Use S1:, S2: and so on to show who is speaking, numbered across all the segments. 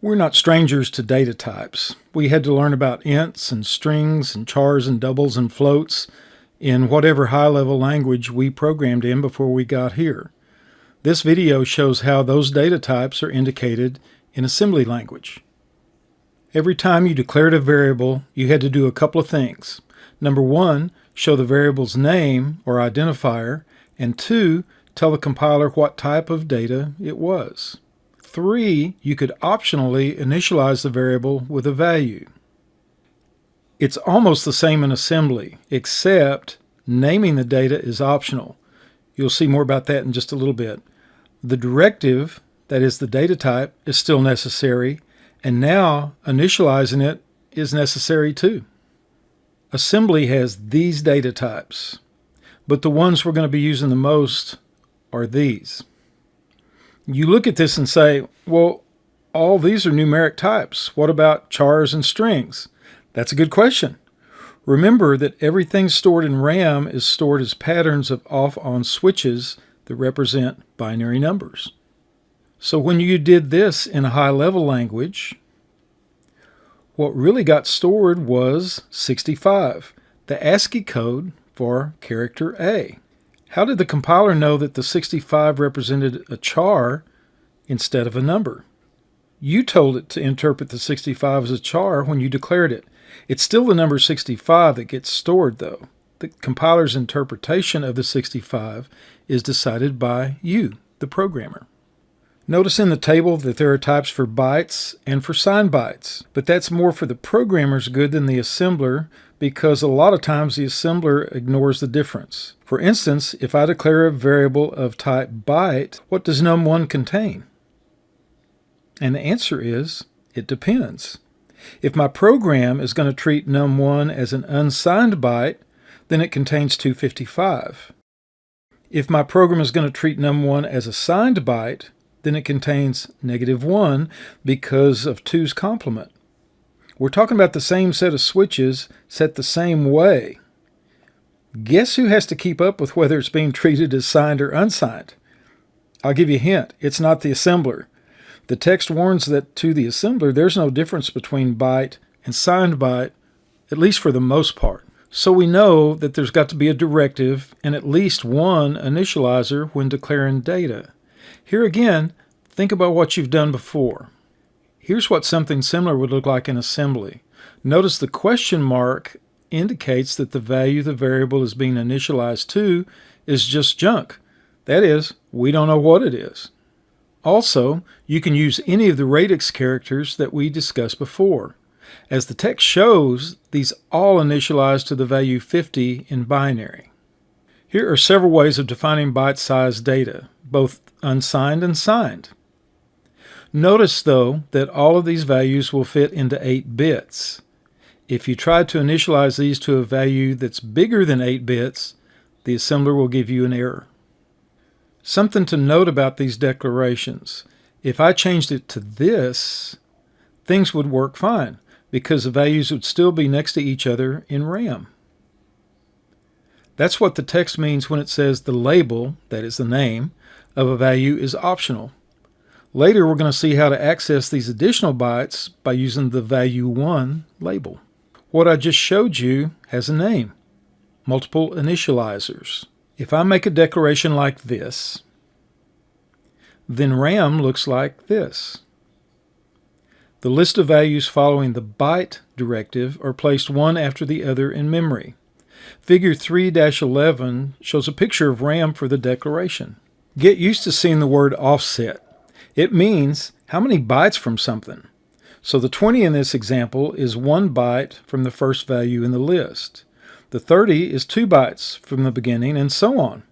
S1: We're not strangers to data types. We had to learn about ints and strings and chars and doubles and floats in whatever high-level language we programmed in before we got here. This video shows how those data types are indicated in assembly language. Every time you declared a variable, you had to do a couple of things. Number one, show the variable's name or identifier, and two, tell the compiler what type of data it was. 3, you could optionally initialize the variable with a value. It's almost the same in assembly, except naming the data is optional. You'll see more about that in just a little bit. The directive, that is the data type, is still necessary, and now initializing it is necessary too. Assembly has these data types, but the ones we're going to be using the most are these. You look at this and say, well, all these are numeric types. What about chars and strings? That's a good question. Remember that everything stored in RAM is stored as patterns of off-on switches that represent binary numbers. So when you did this in a high-level language, what really got stored was 65, the ASCII code for character A. How did the compiler know that the 65 represented a char instead of a number? You told it to interpret the 65 as a char when you declared it. It's still the number 65 that gets stored, though. The compiler's interpretation of the 65 is decided by you, the programmer. Notice in the table that there are types for bytes and for signed bytes, but that's more for the programmer's good than the assembler, because a lot of times the assembler ignores the difference. For instance, if I declare a variable of type byte, what does num1 contain? And the answer is, it depends. If my program is going to treat num1 as an unsigned byte, then it contains 255. If my program is going to treat num1 as a signed byte, then it contains -1 because of 2's complement. We're talking about the same set of switches set the same way. Guess who has to keep up with whether it's being treated as signed or unsigned? I'll give you a hint. It's not the assembler. The text warns that to the assembler, there's no difference between byte and signed byte, at least for the most part. So we know that there's got to be a directive and at least one initializer when declaring data. Here again, think about what you've done before. Here's what something similar would look like in assembly. Notice the question mark indicates that the value the variable is being initialized to is just junk. That is, we don't know what it is. Also, you can use any of the radix characters that we discussed before. As the text shows, these all initialize to the value 50 in binary. Here are several ways of defining byte-sized data, both unsigned and signed. Notice, though, that all of these values will fit into 8 bits. If you try to initialize these to a value that's bigger than 8 bits, the assembler will give you an error. Something to note about these declarations. If I changed it to this, things would work fine, because the values would still be next to each other in RAM. That's what the text means when it says the label, that is the name, of a value is optional. Later we're going to see how to access these additional bytes by using the value1 label. What I just showed you has a name, multiple initializers. If I make a declaration like this, then RAM looks like this. The list of values following the byte directive are placed one after the other in memory. Figure 3-11 shows a picture of RAM for the declaration. Get used to seeing the word offset. It means how many bytes from something. So the 20 in this example is 1 byte from the first value in the list. The 30 is 2 bytes from the beginning, and so on.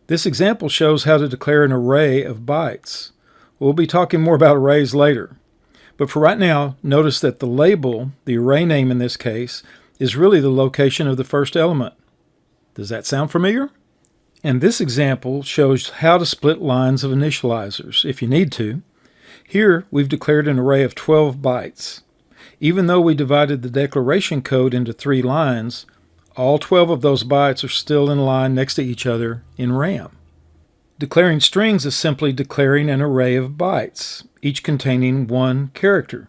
S1: This example shows how to declare an array of bytes. We'll be talking more about arrays later. But for right now, notice that the label, the array name in this case, is really the location of the first element. Does that sound familiar? And this example shows how to split lines of initializers, if you need to. Here, we've declared an array of 12 bytes. Even though we divided the declaration code into 3 lines, all 12 of those bytes are still in line next to each other in RAM. Declaring strings is simply declaring an array of bytes, each containing one character.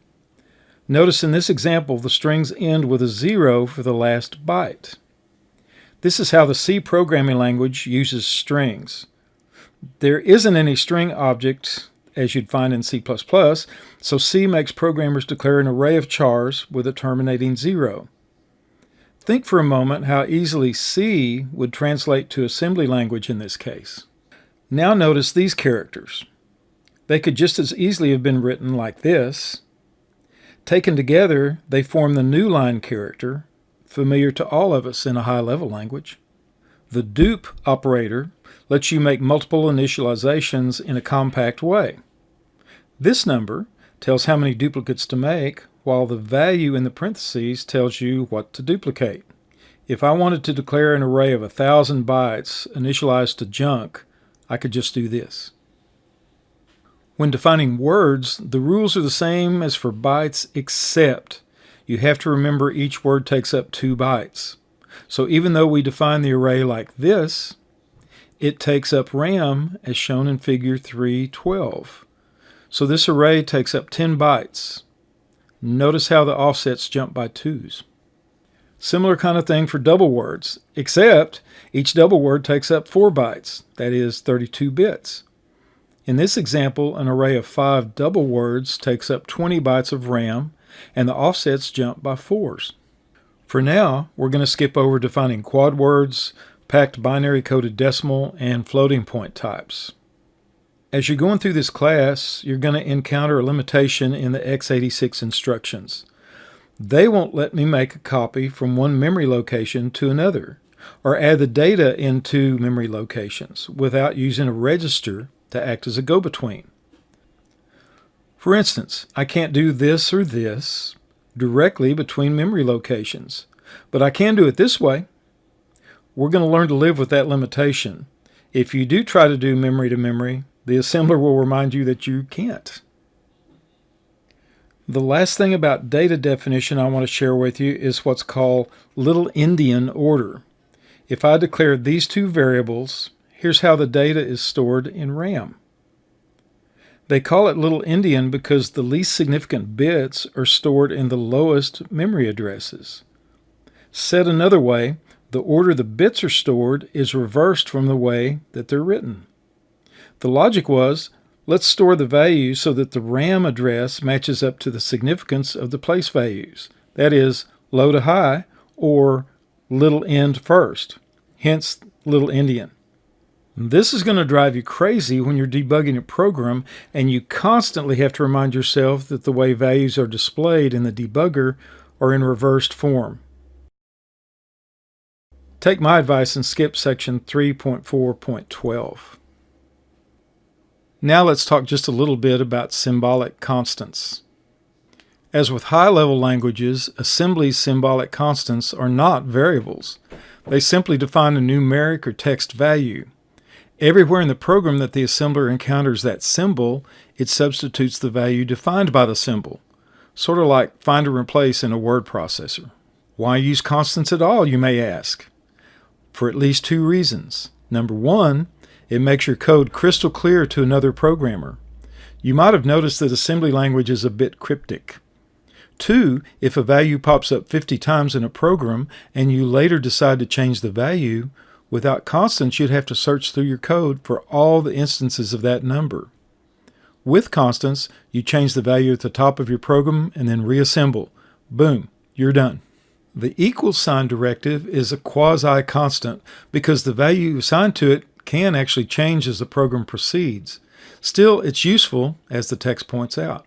S1: Notice in this example, the strings end with a 0 for the last byte. This is how the C programming language uses strings. There isn't any string object as you'd find in C++, so C makes programmers declare an array of chars with a terminating 0. Think for a moment how easily C would translate to assembly language in this case. Now notice these characters. They could just as easily have been written like this. Taken together, they form the new line character, familiar to all of us in a high-level language. The Doop operator lets you make multiple initializations in a compact way. This number tells how many duplicates to make, while the value in the parentheses tells you what to duplicate. If I wanted to declare an array of 1,000 bytes initialized to junk, I could just do this. When defining words, the rules are the same as for bytes, except you have to remember each word takes up 2 bytes. So even though we define the array like this, it takes up RAM as shown in figure 312. So this array takes up 10 bytes. Notice how the offsets jump by 2s. Similar kind of thing for double words, except each double word takes up 4 bytes, that is 32 bits. In this example, an array of 5 double words takes up 20 bytes of RAM, and the offsets jump by 4s. For now, we're going to skip over defining quad words, packed binary coded decimal, and floating point types. As you're going through this class, you're going to encounter a limitation in the x86 instructions. They won't let me make a copy from one memory location to another, or add the data into memory locations without using a register to act as a go-between. For instance, I can't do this or this directly between memory locations, but I can do it this way. We're going to learn to live with that limitation. If you do try to do memory to memory, the assembler will remind you that you can't. The last thing about data definition I want to share with you is what's called little Endian order. If I declare these 2 variables, here's how the data is stored in RAM. They call it little Endian because the least significant bits are stored in the lowest memory addresses. Said another way, the order the bits are stored is reversed from the way that they're written. The logic was, let's store the values so that the RAM address matches up to the significance of the place values. That is, low to high, or little end first. Hence, little Endian. This is going to drive you crazy when you're debugging a program and you constantly have to remind yourself that the way values are displayed in the debugger are in reversed form. Take my advice and skip section 3.4.12. Now let's talk just a little bit about symbolic constants. As with high-level languages, assembly's symbolic constants are not variables. They simply define a numeric or text value. Everywhere in the program that the assembler encounters that symbol, it substitutes the value defined by the symbol, sort of like find and replace in a word processor. Why use constants at all, you may ask? For at least 2 reasons. Number 1, it makes your code crystal clear to another programmer. You might have noticed that assembly language is a bit cryptic. 2, if a value pops up 50 times in a program and you later decide to change the value, without constants you'd have to search through your code for all the instances of that number. With constants, you change the value at the top of your program and then reassemble. Boom, you're done. The equals sign directive is a quasi-constant because the value assigned to it can actually change as the program proceeds. Still, it's useful, as the text points out.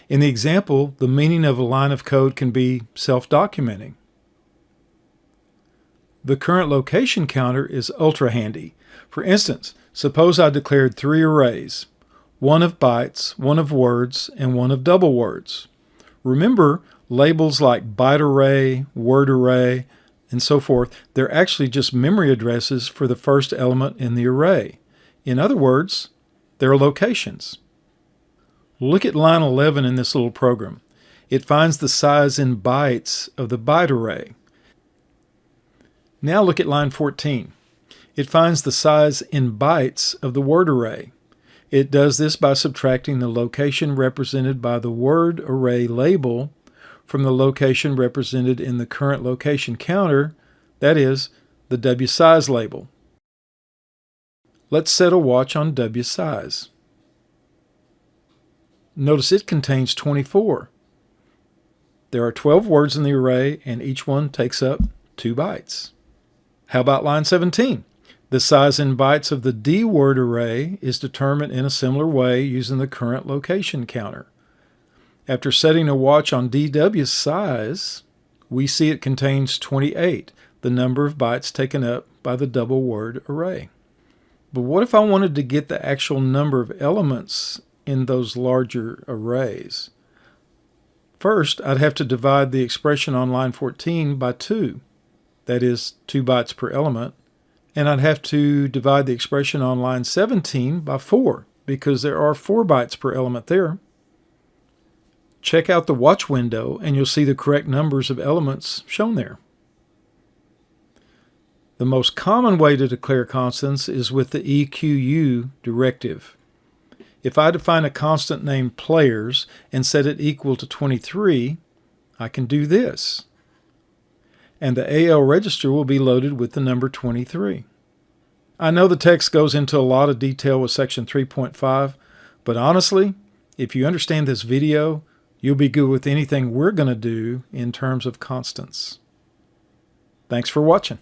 S1: In the example, the meaning of a line of code can be self-documenting. The current location counter is ultra handy. For instance, suppose I declared 3 arrays, one of bytes, one of words, and one of double words. Remember, labels like byte array, word array, and so forth, they're actually just memory addresses for the first element in the array. In other words, they're locations. Look at line 11 in this little program. It finds the size in bytes of the byte array. Now look at line 14. It finds the size in bytes of the word array. It does this by subtracting the location represented by the word array label from the location represented in the current location counter, that is, the WSize label. Let's set a watch on WSize. Notice it contains 24. There are 12 words in the array, and each one takes up 2 bytes. How about line 17? The size in bytes of the D word array is determined in a similar way using the current location counter. After setting a watch on DWSize, we see it contains 28, the number of bytes taken up by the double word array. But what if I wanted to get the actual number of elements in those larger arrays? First, I'd have to divide the expression on line 14 by 2, that is 2 bytes per element, and I'd have to divide the expression on line 17 by 4, because there are 4 bytes per element there. Check out the watch window and you'll see the correct numbers of elements shown there. The most common way to declare constants is with the EQU directive. If I define a constant named players and set it equal to 23, I can do this. And the AL register will be loaded with the number 23. I know the text goes into a lot of detail with section 3.5, but honestly, if you understand this video, you'll be good with anything we're going to do in terms of constants. Thanks for watching.